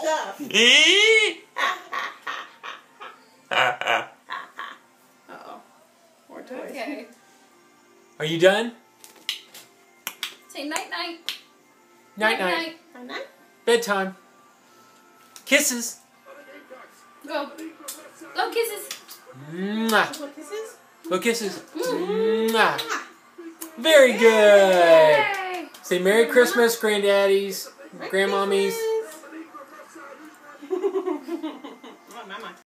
stuff. Uh-oh. More toys. Okay. Are you done? Say night-night. Night-night. Night-night. Bedtime. Kisses. Go. Go kisses. Mwah. What kisses? Go kisses. Mwah. Very good. Yay! Say Merry Christmas, Granddaddies, Grandmommies.